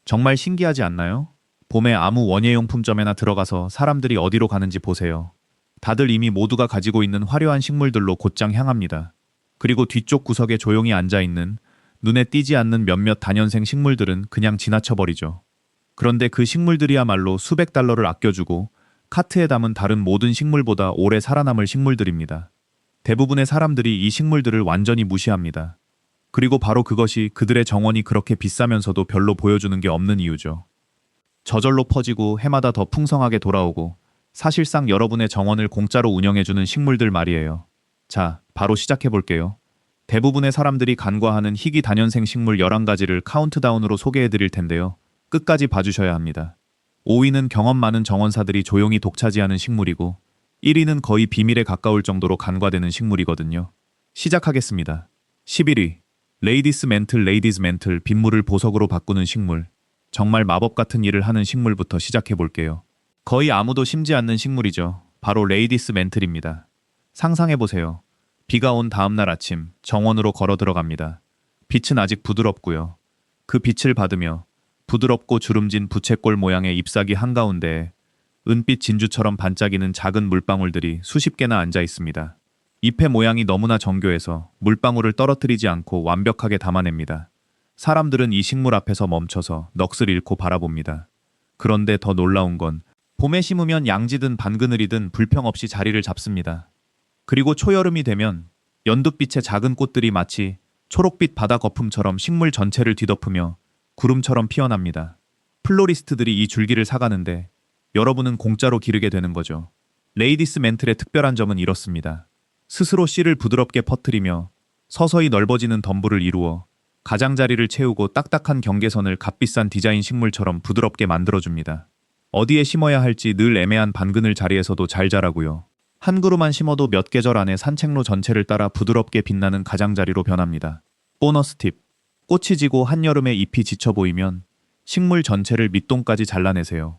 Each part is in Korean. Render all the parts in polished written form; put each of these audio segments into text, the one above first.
정말 신기하지 않나요? 봄에 아무 원예용품점에나 들어가서 사람들이 어디로 가는지 보세요. 다들 이미 모두가 가지고 있는 화려한 식물들로 곧장 향합니다. 그리고 뒤쪽 구석에 조용히 앉아있는 눈에 띄지 않는 몇몇 다년생 식물들은 그냥 지나쳐버리죠. 그런데 그 식물들이야말로 수백 달러를 아껴주고 카트에 담은 다른 모든 식물보다 오래 살아남을 식물들입니다. 대부분의 사람들이 이 식물들을 완전히 무시합니다. 그리고 바로 그것이 그들의 정원이 그렇게 비싸면서도 별로 보여주는 게 없는 이유죠. 저절로 퍼지고 해마다 더 풍성하게 돌아오고 사실상 여러분의 정원을 공짜로 운영해주는 식물들 말이에요. 자, 바로 시작해볼게요. 대부분의 사람들이 간과하는 희귀 다년생 식물 11가지를 카운트다운으로 소개해드릴 텐데요. 끝까지 봐주셔야 합니다. 5위는 경험 많은 정원사들이 조용히 독차지하는 식물이고 1위는 거의 비밀에 가까울 정도로 간과되는 식물이거든요. 시작하겠습니다. 11위. 레이디스 멘틀 빗물을 보석으로 바꾸는 식물. 정말 마법 같은 일을 하는 식물부터 시작해볼게요. 거의 아무도 심지 않는 식물이죠. 바로 레이디스 멘틀입니다. 상상해보세요. 비가 온 다음날 아침 정원으로 걸어 들어갑니다. 빛은 아직 부드럽고요. 그 빛을 받으며 부드럽고 주름진 부채꼴 모양의 잎사귀 한가운데에 은빛 진주처럼 반짝이는 작은 물방울들이 수십 개나 앉아 있습니다. 잎의 모양이 너무나 정교해서 물방울을 떨어뜨리지 않고 완벽하게 담아냅니다. 사람들은 이 식물 앞에서 멈춰서 넋을 잃고 바라봅니다. 그런데 더 놀라운 건 봄에 심으면 양지든 반그늘이든 불평 없이 자리를 잡습니다. 그리고 초여름이 되면 연두빛의 작은 꽃들이 마치 초록빛 바다 거품처럼 식물 전체를 뒤덮으며 구름처럼 피어납니다. 플로리스트들이 이 줄기를 사가는데 여러분은 공짜로 기르게 되는 거죠. 레이디스 멘틀의 특별한 점은 이렇습니다. 스스로 씨를 부드럽게 퍼뜨리며 서서히 넓어지는 덤불을 이루어 가장자리를 채우고 딱딱한 경계선을 값비싼 디자인 식물처럼 부드럽게 만들어줍니다. 어디에 심어야 할지 늘 애매한 반그늘 자리에서도 잘 자라고요. 한 그루만 심어도 몇 계절 안에 산책로 전체를 따라 부드럽게 빛나는 가장자리로 변합니다. 보너스 팁. 꽃이 지고 한여름에 잎이 지쳐 보이면 식물 전체를 밑동까지 잘라내세요.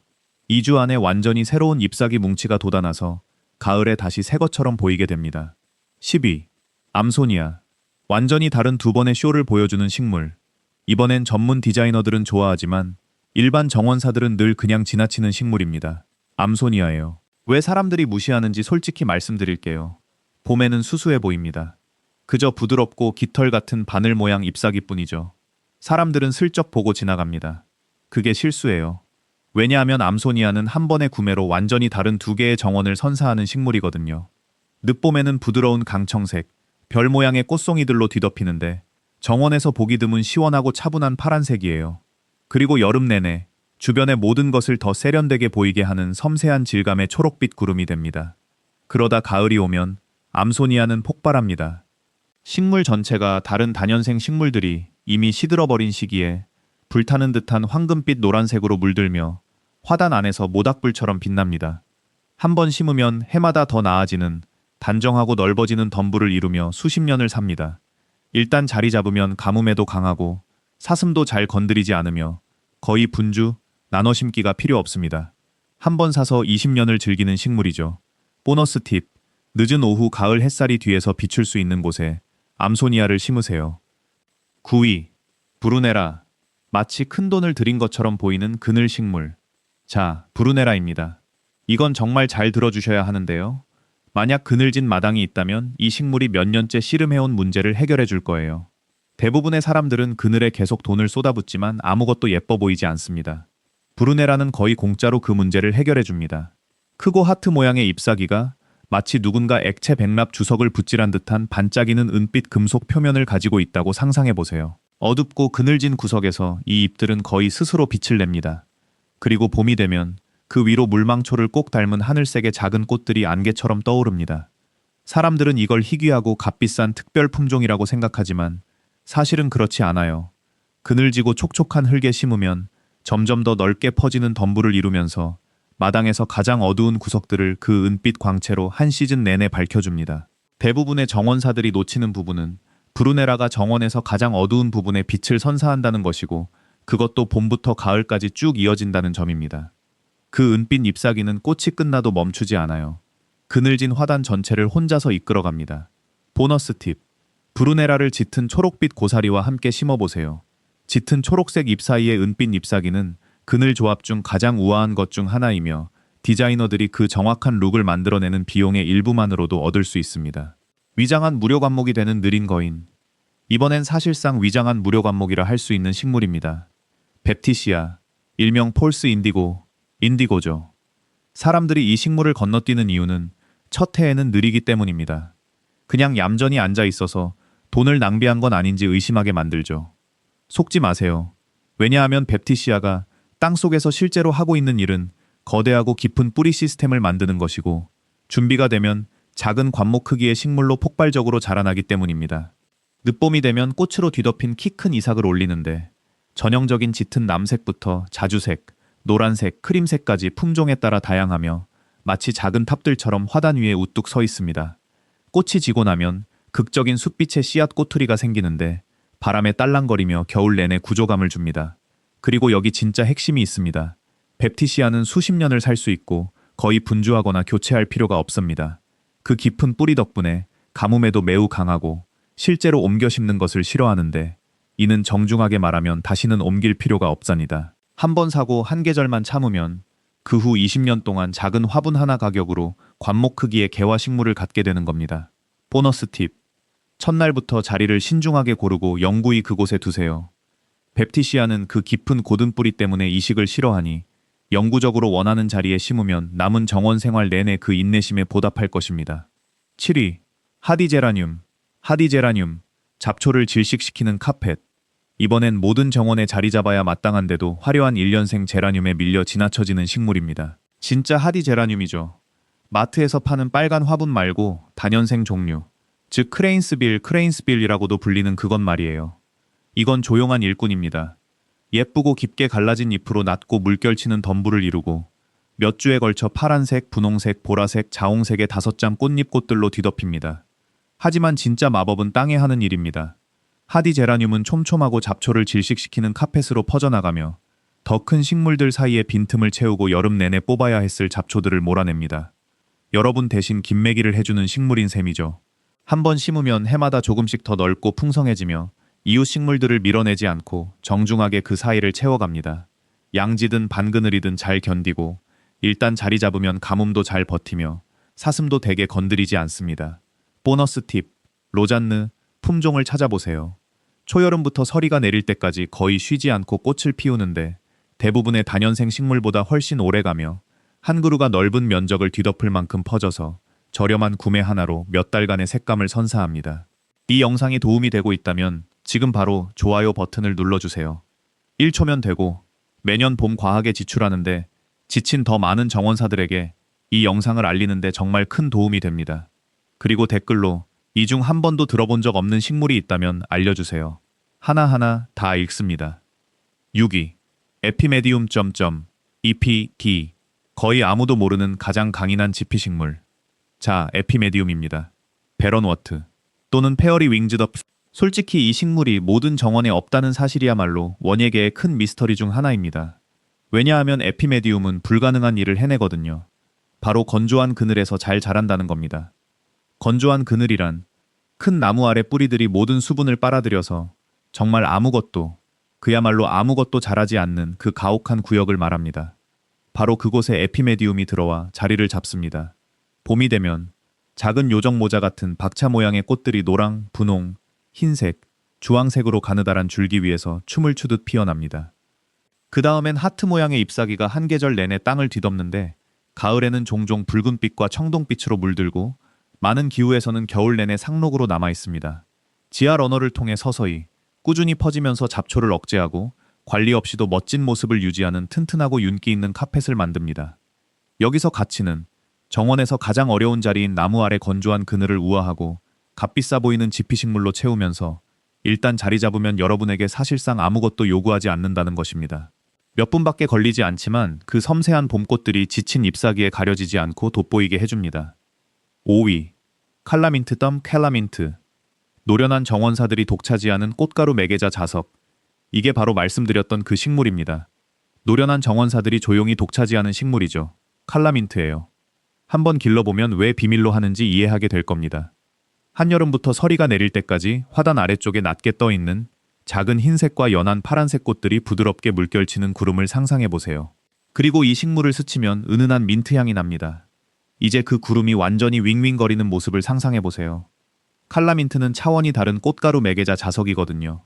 2주 안에 완전히 새로운 잎사귀 뭉치가 돋아나서 가을에 다시 새 것처럼 보이게 됩니다. 12. 암소니아. 완전히 다른 두 번의 쇼를 보여주는 식물. 이번엔 전문 디자이너들은 좋아하지만 일반 정원사들은 늘 그냥 지나치는 식물입니다. 암소니아예요. 왜 사람들이 무시하는지 솔직히 말씀드릴게요. 봄에는 수수해 보입니다. 그저 부드럽고 깃털 같은 바늘 모양 잎사귀뿐이죠. 사람들은 슬쩍 보고 지나갑니다. 그게 실수예요. 왜냐하면 암소니아는 한 번의 구매로 완전히 다른 두 개의 정원을 선사하는 식물이거든요. 늦봄에는 부드러운 강청색, 별 모양의 꽃송이들로 뒤덮이는데 정원에서 보기 드문 시원하고 차분한 파란색이에요. 그리고 여름 내내 주변의 모든 것을 더 세련되게 보이게 하는 섬세한 질감의 초록빛 구름이 됩니다. 그러다 가을이 오면 암소니아는 폭발합니다. 식물 전체가 다른 다년생 식물들이 이미 시들어버린 시기에 불타는 듯한 황금빛 노란색으로 물들며 화단 안에서 모닥불처럼 빛납니다. 한 번 심으면 해마다 더 나아지는 단정하고 넓어지는 덤불을 이루며 수십 년을 삽니다. 일단 자리 잡으면 가뭄에도 강하고 사슴도 잘 건드리지 않으며 거의 분주, 나눠 심기가 필요 없습니다. 한 번 사서 20년을 즐기는 식물이죠. 보너스 팁. 늦은 오후 가을 햇살이 뒤에서 비출 수 있는 곳에 암소니아를 심으세요. 9위. 브루네라. 마치 큰돈을 들인 것처럼 보이는 그늘 식물. 자, 브루네라입니다. 이건 정말 잘 들어주셔야 하는데요. 만약 그늘진 마당이 있다면 이 식물이 몇 년째 씨름해온 문제를 해결해 줄 거예요. 대부분의 사람들은 그늘에 계속 돈을 쏟아붓지만 아무것도 예뻐 보이지 않습니다. 브루네라는 거의 공짜로 그 문제를 해결해 줍니다. 크고 하트 모양의 잎사귀가 마치 누군가 액체 백납 주석을 붓질한 듯한 반짝이는 은빛 금속 표면을 가지고 있다고 상상해 보세요. 어둡고 그늘진 구석에서 이 잎들은 거의 스스로 빛을 냅니다. 그리고 봄이 되면 그 위로 물망초를 꼭 닮은 하늘색의 작은 꽃들이 안개처럼 떠오릅니다. 사람들은 이걸 희귀하고 값비싼 특별 품종이라고 생각하지만 사실은 그렇지 않아요. 그늘지고 촉촉한 흙에 심으면 점점 더 넓게 퍼지는 덤불을 이루면서 마당에서 가장 어두운 구석들을 그 은빛 광채로 한 시즌 내내 밝혀줍니다. 대부분의 정원사들이 놓치는 부분은 브루네라가 정원에서 가장 어두운 부분에 빛을 선사한다는 것이고 그것도 봄부터 가을까지 쭉 이어진다는 점입니다. 그 은빛 잎사귀는 꽃이 끝나도 멈추지 않아요. 그늘진 화단 전체를 혼자서 이끌어갑니다. 보너스 팁. 브루네라를 짙은 초록빛 고사리와 함께 심어보세요. 짙은 초록색 잎 사이의 은빛 잎사귀는 그늘 조합 중 가장 우아한 것 중 하나이며 디자이너들이 그 정확한 룩을 만들어내는 비용의 일부만으로도 얻을 수 있습니다. 위장한 무료 관목이 되는 느린 거인. 이번엔 사실상 위장한 무료 관목이라 할 수 있는 식물입니다. 뱁티시아, 일명 폴스 인디고, 인디고죠. 사람들이 이 식물을 건너뛰는 이유는 첫 해에는 느리기 때문입니다. 그냥 얌전히 앉아 있어서 돈을 낭비한 건 아닌지 의심하게 만들죠. 속지 마세요. 왜냐하면 뱁티시아가 땅속에서 실제로 하고 있는 일은 거대하고 깊은 뿌리 시스템을 만드는 것이고 준비가 되면 작은 관목 크기의 식물로 폭발적으로 자라나기 때문입니다. 늦봄이 되면 꽃으로 뒤덮인 키 큰 이삭을 올리는데 전형적인 짙은 남색부터 자주색, 노란색, 크림색까지 품종에 따라 다양하며 마치 작은 탑들처럼 화단 위에 우뚝 서 있습니다. 꽃이 지고 나면 극적인 숯빛의 씨앗 꼬투리가 생기는데 바람에 딸랑거리며 겨울 내내 구조감을 줍니다. 그리고 여기 진짜 핵심이 있습니다. 뱁티시아는 수십 년을 살 수 있고 거의 분주하거나 교체할 필요가 없습니다. 그 깊은 뿌리 덕분에 가뭄에도 매우 강하고 실제로 옮겨 심는 것을 싫어하는데 이는 정중하게 말하면 다시는 옮길 필요가 없습니다. 한 번 사고 한 계절만 참으면 그 후 20년 동안 작은 화분 하나 가격으로 관목 크기의 개화 식물을 갖게 되는 겁니다. 보너스 팁. 첫날부터 자리를 신중하게 고르고 영구히 그곳에 두세요. 뱁티시아는 그 깊은 고든 뿌리 때문에 이식을 싫어하니 영구적으로 원하는 자리에 심으면 남은 정원 생활 내내 그 인내심에 보답할 것입니다. 7위. 하디제라늄. 하디제라늄. 잡초를 질식시키는 카펫. 이번엔 모든 정원에 자리 잡아야 마땅한데도 화려한 1년생 제라늄에 밀려 지나쳐지는 식물입니다. 진짜 하디제라늄이죠. 마트에서 파는 빨간 화분 말고 단연생 종류, 즉 크레인스빌이라고도 불리는 그것 말이에요. 이건 조용한 일꾼입니다. 예쁘고 깊게 갈라진 잎으로 낮고 물결치는 덤불을 이루고 몇 주에 걸쳐 파란색, 분홍색, 보라색, 자홍색의 5장 꽃잎꽃들로 뒤덮입니다. 하지만 진짜 마법은 땅에 하는 일입니다. 하디제라늄은 촘촘하고 잡초를 질식시키는 카펫으로 퍼져나가며 더 큰 식물들 사이에 빈틈을 채우고 여름 내내 뽑아야 했을 잡초들을 몰아냅니다. 여러분 대신 김매기를 해주는 식물인 셈이죠. 한 번 심으면 해마다 조금씩 더 넓고 풍성해지며 이웃 식물들을 밀어내지 않고 정중하게 그 사이를 채워갑니다. 양지든 반그늘이든 잘 견디고 일단 자리 잡으면 가뭄도 잘 버티며 사슴도 대개 건드리지 않습니다. 보너스 팁. 로잔느, 품종을 찾아보세요. 초여름부터 서리가 내릴 때까지 거의 쉬지 않고 꽃을 피우는데 대부분의 단연생 식물보다 훨씬 오래가며 한 그루가 넓은 면적을 뒤덮을 만큼 퍼져서 저렴한 구매 하나로 몇 달간의 색감을 선사합니다. 이 영상이 도움이 되고 있다면 지금 바로 좋아요 버튼을 눌러주세요. 1초면 되고 매년 봄 과학에 지출하는데 지친 더 많은 정원사들에게 이 영상을 알리는데 정말 큰 도움이 됩니다. 그리고 댓글로 이 중 한 번도 들어본 적 없는 식물이 있다면 알려주세요. 하나하나 다 읽습니다. 6위. 에피메디움 EPD. 거의 아무도 모르는 가장 강인한 지피식물. 자, 에피메디움입니다. 베런워트 또는 페어리 윙즈더. 솔직히 이 식물이 모든 정원에 없다는 사실이야말로 원예계의 큰 미스터리 중 하나입니다. 왜냐하면 에피메디움은 불가능한 일을 해내거든요. 바로 건조한 그늘에서 잘 자란다는 겁니다. 건조한 그늘이란 큰 나무 아래 뿌리들이 모든 수분을 빨아들여서 정말 아무것도, 그야말로 아무것도 자라지 않는 그 가혹한 구역을 말합니다. 바로 그곳에 에피메디움이 들어와 자리를 잡습니다. 봄이 되면 작은 요정 모자 같은 박차 모양의 꽃들이 노랑, 분홍, 흰색, 주황색으로 가느다란 줄기 위에서 춤을 추듯 피어납니다. 그 다음엔 하트 모양의 잎사귀가 한 계절 내내 땅을 뒤덮는데 가을에는 종종 붉은빛과 청동빛으로 물들고 많은 기후에서는 겨울 내내 상록으로 남아 있습니다. 지하 러너를 통해 서서히 꾸준히 퍼지면서 잡초를 억제하고 관리 없이도 멋진 모습을 유지하는 튼튼하고 윤기 있는 카펫을 만듭니다. 여기서 가치는 정원에서 가장 어려운 자리인 나무 아래 건조한 그늘을 우아하고 값비싸 보이는 지피식물로 채우면서 일단 자리 잡으면 여러분에게 사실상 아무것도 요구하지 않는다는 것입니다. 몇 분밖에 걸리지 않지만 그 섬세한 봄꽃들이 지친 잎사귀에 가려지지 않고 돋보이게 해줍니다. 5위. 캘라민트. 노련한 정원사들이 독차지하는 꽃가루 매개자 자석. 이게 바로 말씀드렸던 그 식물입니다. 노련한 정원사들이 조용히 독차지하는 식물이죠. 칼라민트예요. 한번 길러보면 왜 비밀로 하는지 이해하게 될 겁니다. 한여름부터 서리가 내릴 때까지 화단 아래쪽에 낮게 떠있는 작은 흰색과 연한 파란색 꽃들이 부드럽게 물결치는 구름을 상상해 보세요. 그리고 이 식물을 스치면 은은한 민트 향이 납니다. 이제 그 구름이 완전히 윙윙거리는 모습을 상상해 보세요. 칼라민트는 차원이 다른 꽃가루 매개자 자석이거든요.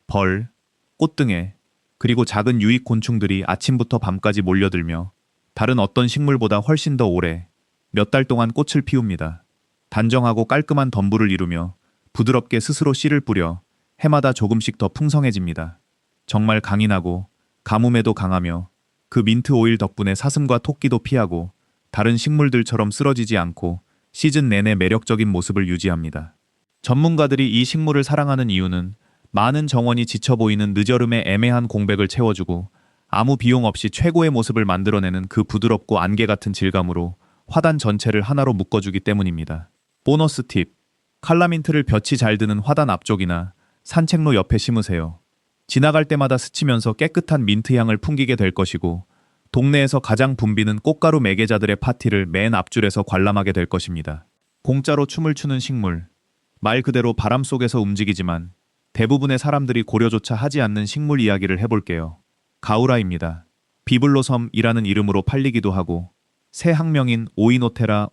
벌, 꽃등에, 그리고 작은 유익 곤충들이 아침부터 밤까지 몰려들며 다른 어떤 식물보다 훨씬 더 오래 몇 달 동안 꽃을 피웁니다. 단정하고 깔끔한 덤불을 이루며 부드럽게 스스로 씨를 뿌려 해마다 조금씩 더 풍성해집니다. 정말 강인하고 가뭄에도 강하며 그 민트 오일 덕분에 사슴과 토끼도 피하고 다른 식물들처럼 쓰러지지 않고 시즌 내내 매력적인 모습을 유지합니다. 전문가들이 이 식물을 사랑하는 이유는 많은 정원이 지쳐 보이는 늦여름의 애매한 공백을 채워주고 아무 비용 없이 최고의 모습을 만들어내는 그 부드럽고 안개 같은 질감으로 화단 전체를 하나로 묶어주기 때문입니다. 보너스 팁. 칼라민트를 볕이 잘 드는 화단 앞쪽이나 산책로 옆에 심으세요. 지나갈 때마다 스치면서 깨끗한 민트 향을 풍기게 될 것이고 동네에서 가장 붐비는 꽃가루 매개자들의 파티를 맨 앞줄에서 관람하게 될 것입니다. 공짜로 춤을 추는 식물. 말 그대로 바람 속에서 움직이지만 대부분의 사람들이 고려조차 하지 않는 식물 이야기를 해볼게요. 가우라입니다. 비블로섬이라는 이름으로 팔리기도 하고 새 학명인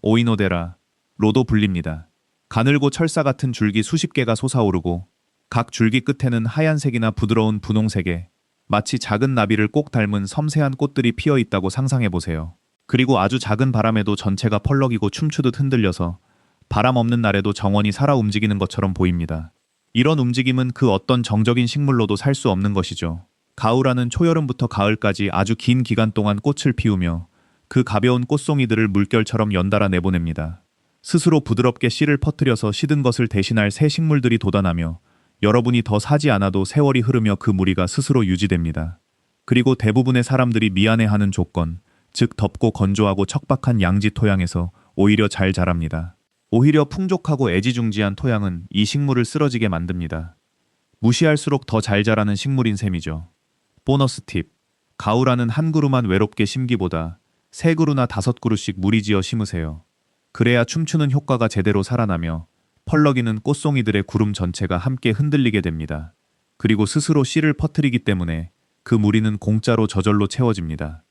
오이노데라로도 불립니다. 가늘고 철사 같은 줄기 수십 개가 솟아오르고 각 줄기 끝에는 하얀색이나 부드러운 분홍색의 마치 작은 나비를 꼭 닮은 섬세한 꽃들이 피어 있다고 상상해 보세요. 그리고 아주 작은 바람에도 전체가 펄럭이고 춤추듯 흔들려서 바람 없는 날에도 정원이 살아 움직이는 것처럼 보입니다. 이런 움직임은 그 어떤 정적인 식물로도 살 수 없는 것이죠. 가우라는 초여름부터 가을까지 아주 긴 기간 동안 꽃을 피우며 그 가벼운 꽃송이들을 물결처럼 연달아 내보냅니다. 스스로 부드럽게 씨를 퍼뜨려서 시든 것을 대신할 새 식물들이 돋아나며 여러분이 더 사지 않아도 세월이 흐르며 그 무리가 스스로 유지됩니다. 그리고 대부분의 사람들이 미안해하는 조건, 즉 덥고 건조하고 척박한 양지 토양에서 오히려 잘 자랍니다. 오히려 풍족하고 애지중지한 토양은 이 식물을 쓰러지게 만듭니다. 무시할수록 더 잘 자라는 식물인 셈이죠. 보너스 팁. 가우라는 한 그루만 외롭게 심기보다 세 그루나 다섯 그루씩 무리지어 심으세요. 그래야 춤추는 효과가 제대로 살아나며 펄럭이는 꽃송이들의 구름 전체가 함께 흔들리게 됩니다. 그리고 스스로 씨를 퍼뜨리기 때문에 그 무리는 공짜로 저절로 채워집니다.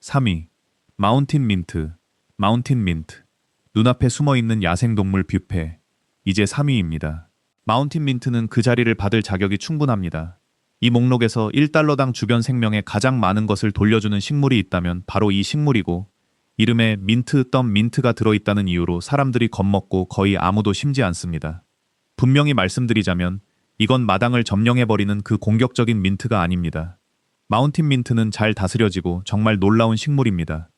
3위. 마운틴 민트. 눈앞에 숨어있는 야생동물 뷔페. 이제 3위입니다. 마운틴 민트는 그 자리를 받을 자격이 충분합니다. 이 목록에서 1달러당 주변 생명에 가장 많은 것을 돌려주는 식물이 있다면 바로 이 식물이고 이름에 민트가 들어있다는 이유로 사람들이 겁먹고 거의 아무도 심지 않습니다. 분명히 말씀드리자면 이건 마당을 점령해버리는 그 공격적인 민트가 아닙니다. 마운틴 민트는 잘 다스려지고 정말 놀라운 식물입니다.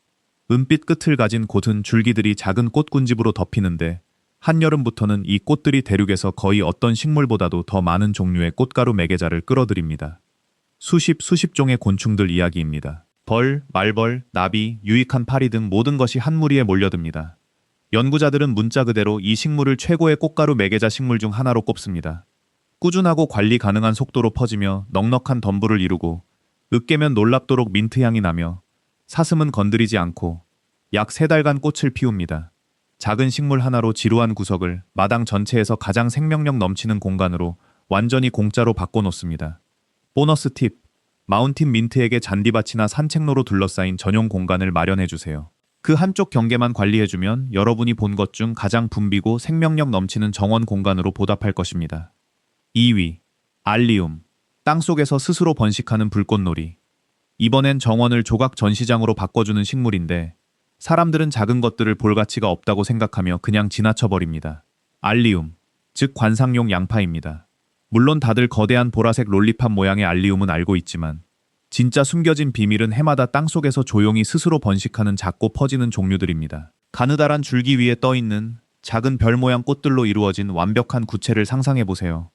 은빛 끝을 가진 곧은 줄기들이 작은 꽃군집으로 덮이는데 한여름부터는 이 꽃들이 대륙에서 거의 어떤 식물보다도 더 많은 종류의 꽃가루 매개자를 끌어들입니다. 수십 종의 곤충들 이야기입니다. 벌, 말벌, 나비, 유익한 파리 등 모든 것이 한 무리에 몰려듭니다. 연구자들은 문자 그대로 이 식물을 최고의 꽃가루 매개자 식물 중 하나로 꼽습니다. 꾸준하고 관리 가능한 속도로 퍼지며 넉넉한 덤불을 이루고 으깨면 놀랍도록 민트향이 나며 사슴은 건드리지 않고 약 3달간 꽃을 피웁니다. 작은 식물 하나로 지루한 구석을 마당 전체에서 가장 생명력 넘치는 공간으로 완전히 공짜로 바꿔놓습니다. 보너스 팁. 마운틴 민트에게 잔디밭이나 산책로로 둘러싸인 전용 공간을 마련해주세요. 그 한쪽 경계만 관리해주면 여러분이 본 것 중 가장 붐비고 생명력 넘치는 정원 공간으로 보답할 것입니다. 2위. 알리움. 땅속에서 스스로 번식하는 불꽃놀이. 이번엔 정원을 조각 전시장으로 바꿔주는 식물인데 사람들은 작은 것들을 볼 가치가 없다고 생각하며 그냥 지나쳐버립니다. 알리움, 즉 관상용 양파입니다. 물론 다들 거대한 보라색 롤리팝 모양의 알리움은 알고 있지만 진짜 숨겨진 비밀은 해마다 땅속에서 조용히 스스로 번식하는 작고 퍼지는 종류들입니다. 가느다란 줄기 위에 떠있는 작은 별 모양 꽃들로 이루어진 완벽한 구체를 상상해보세요.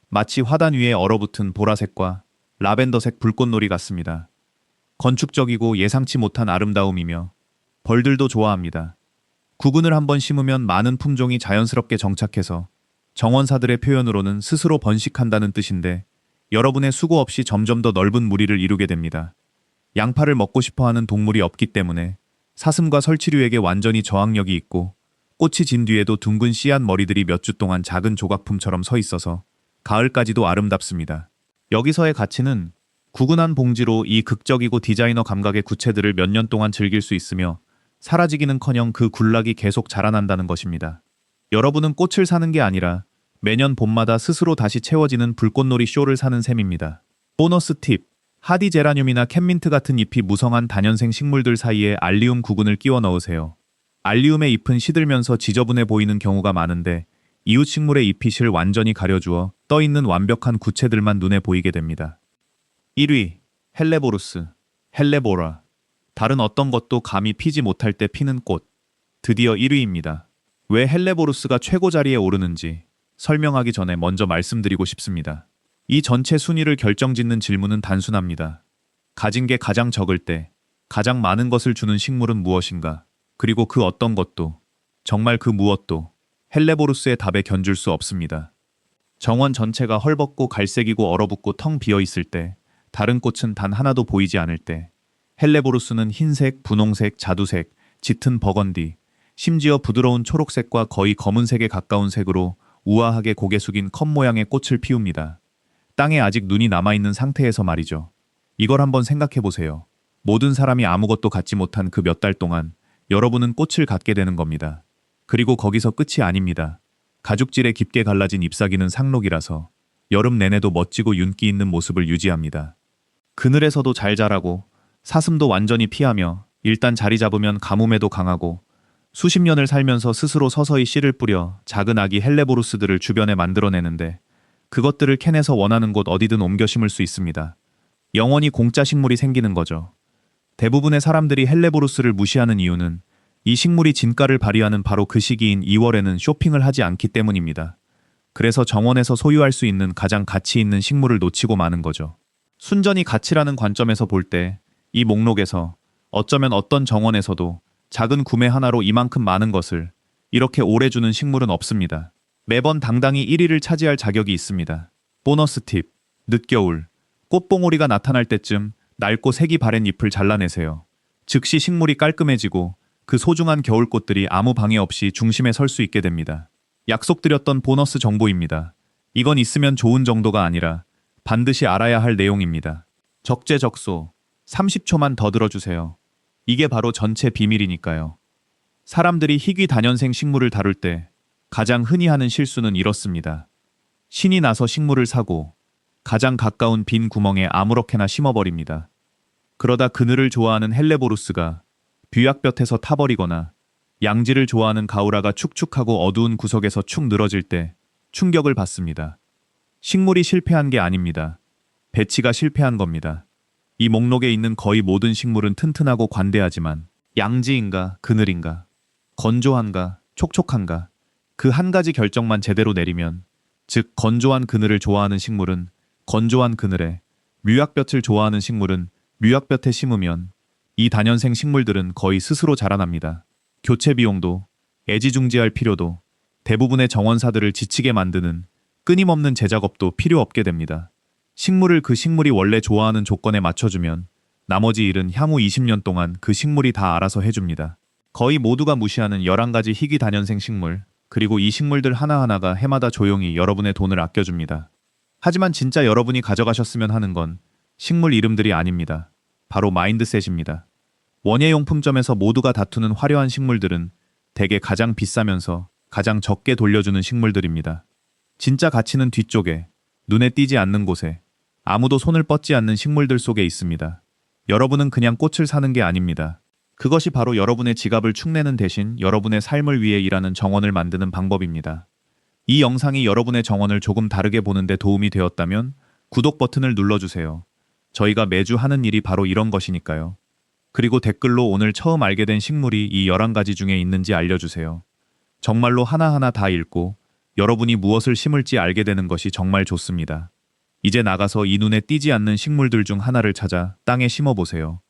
마치 화단 위에 얼어붙은 보라색과 라벤더색 불꽃놀이 같습니다. 건축적이고 예상치 못한 아름다움이며 벌들도 좋아합니다. 구근을 한번 심으면 많은 품종이 자연스럽게 정착해서 정원사들의 표현으로는 스스로 번식한다는 뜻인데 여러분의 수고 없이 점점 더 넓은 무리를 이루게 됩니다. 양파를 먹고 싶어하는 동물이 없기 때문에 사슴과 설치류에게 완전히 저항력이 있고 꽃이 진 뒤에도 둥근 씨앗 머리들이 몇 주 동안 작은 조각품처럼 서 있어서 가을까지도 아름답습니다. 여기서의 가치는 구근한 봉지로 이 극적이고 디자이너 감각의 구체들을 몇 년 동안 즐길 수 있으며 사라지기는커녕 그 군락이 계속 자라난다는 것입니다. 여러분은 꽃을 사는 게 아니라 매년 봄마다 스스로 다시 채워지는 불꽃놀이 쇼를 사는 셈입니다. 보너스 팁. 하디 제라늄이나 캔민트 같은 잎이 무성한 다년생 식물들 사이에 알리움 구근을 끼워 넣으세요. 알리움의 잎은 시들면서 지저분해 보이는 경우가 많은데 이웃 식물의 잎이 완전히 가려주어 떠있는 완벽한 구체들만 눈에 보이게 됩니다. 1위. 헬레보루스, 헬레보라. 다른 어떤 것도 감히 피지 못할 때 피는 꽃. 드디어 1위입니다. 왜 헬레보루스가 최고 자리에 오르는지 설명하기 전에 먼저 말씀드리고 싶습니다. 이 전체 순위를 결정짓는 질문은 단순합니다. 가진 게 가장 적을 때 가장 많은 것을 주는 식물은 무엇인가? 그리고 그 어떤 것도, 정말 그 무엇도 헬레보루스의 답에 견줄 수 없습니다. 정원 전체가 헐벗고 갈색이고 얼어붙고 텅 비어 있을 때, 다른 꽃은 단 하나도 보이지 않을 때, 헬레보루스는 흰색, 분홍색, 자두색, 짙은 버건디, 심지어 부드러운 초록색과 거의 검은색에 가까운 색으로 우아하게 고개 숙인 컵 모양의 꽃을 피웁니다. 땅에 아직 눈이 남아있는 상태에서 말이죠. 이걸 한번 생각해 보세요. 모든 사람이 아무것도 갖지 못한 그 몇 달 동안 여러분은 꽃을 갖게 되는 겁니다. 그리고 거기서 끝이 아닙니다. 가죽질에 깊게 갈라진 잎사귀는 상록이라서 여름 내내도 멋지고 윤기 있는 모습을 유지합니다. 그늘에서도 잘 자라고 사슴도 완전히 피하며 일단 자리 잡으면 가뭄에도 강하고 수십 년을 살면서 스스로 서서히 씨를 뿌려 작은 아기 헬레보루스들을 주변에 만들어내는데 그것들을 캔에서 원하는 곳 어디든 옮겨 심을 수 있습니다. 영원히 공짜 식물이 생기는 거죠. 대부분의 사람들이 헬레보루스를 무시하는 이유는 이 식물이 진가를 발휘하는 바로 그 시기인 2월에는 쇼핑을 하지 않기 때문입니다. 그래서 정원에서 소유할 수 있는 가장 가치 있는 식물을 놓치고 마는 거죠. 순전히 가치라는 관점에서 볼 때 이 목록에서 어쩌면 어떤 정원에서도 작은 구매 하나로 이만큼 많은 것을 이렇게 오래 주는 식물은 없습니다. 매번 당당히 1위를 차지할 자격이 있습니다. 보너스 팁. 늦겨울. 꽃봉오리가 나타날 때쯤 낡고 색이 바랜 잎을 잘라내세요. 즉시 식물이 깔끔해지고 그 소중한 겨울꽃들이 아무 방해 없이 중심에 설 수 있게 됩니다. 약속드렸던 보너스 정보입니다. 이건 있으면 좋은 정도가 아니라 반드시 알아야 할 내용입니다. 적재적소. 30초만 더 들어주세요. 이게 바로 전체 비밀이니까요. 사람들이 희귀 다년생 식물을 다룰 때 가장 흔히 하는 실수는 이렇습니다. 신이 나서 식물을 사고 가장 가까운 빈 구멍에 아무렇게나 심어버립니다. 그러다 그늘을 좋아하는 헬레보루스가 뷰약볕에서 타버리거나 양지를 좋아하는 가우라가 축축하고 어두운 구석에서 축 늘어질 때 충격을 받습니다. 식물이 실패한 게 아닙니다. 배치가 실패한 겁니다. 이 목록에 있는 거의 모든 식물은 튼튼하고 관대하지만 양지인가 그늘인가 건조한가 촉촉한가 그 한 가지 결정만 제대로 내리면, 즉 건조한 그늘을 좋아하는 식물은 건조한 그늘에, 뮤약볕을 좋아하는 식물은 뮤약볕에 심으면 이 다년생 식물들은 거의 스스로 자라납니다. 교체 비용도 애지중지할 필요도 대부분의 정원사들을 지치게 만드는 끊임없는 제작업도 필요 없게 됩니다. 식물을 그 식물이 원래 좋아하는 조건에 맞춰주면 나머지 일은 향후 20년 동안 그 식물이 다 알아서 해줍니다. 거의 모두가 무시하는 11가지 희귀 다년생 식물, 그리고 이 식물들 하나하나가 해마다 조용히 여러분의 돈을 아껴줍니다. 하지만 진짜 여러분이 가져가셨으면 하는 건 식물 이름들이 아닙니다. 바로 마인드셋입니다. 원예용품점에서 모두가 다투는 화려한 식물들은 대개 가장 비싸면서 가장 적게 돌려주는 식물들입니다. 진짜 가치는 뒤쪽에, 눈에 띄지 않는 곳에, 아무도 손을 뻗지 않는 식물들 속에 있습니다. 여러분은 그냥 꽃을 사는 게 아닙니다. 그것이 바로 여러분의 지갑을 축내는 대신 여러분의 삶을 위해 일하는 정원을 만드는 방법입니다. 이 영상이 여러분의 정원을 조금 다르게 보는데 도움이 되었다면 구독 버튼을 눌러주세요. 저희가 매주 하는 일이 바로 이런 것이니까요. 그리고 댓글로 오늘 처음 알게 된 식물이 이 11가지 중에 있는지 알려주세요. 정말로 하나하나 다 읽고 여러분이 무엇을 심을지 알게 되는 것이 정말 좋습니다. 이제 나가서 이 눈에 띄지 않는 식물들 중 하나를 찾아 땅에 심어보세요.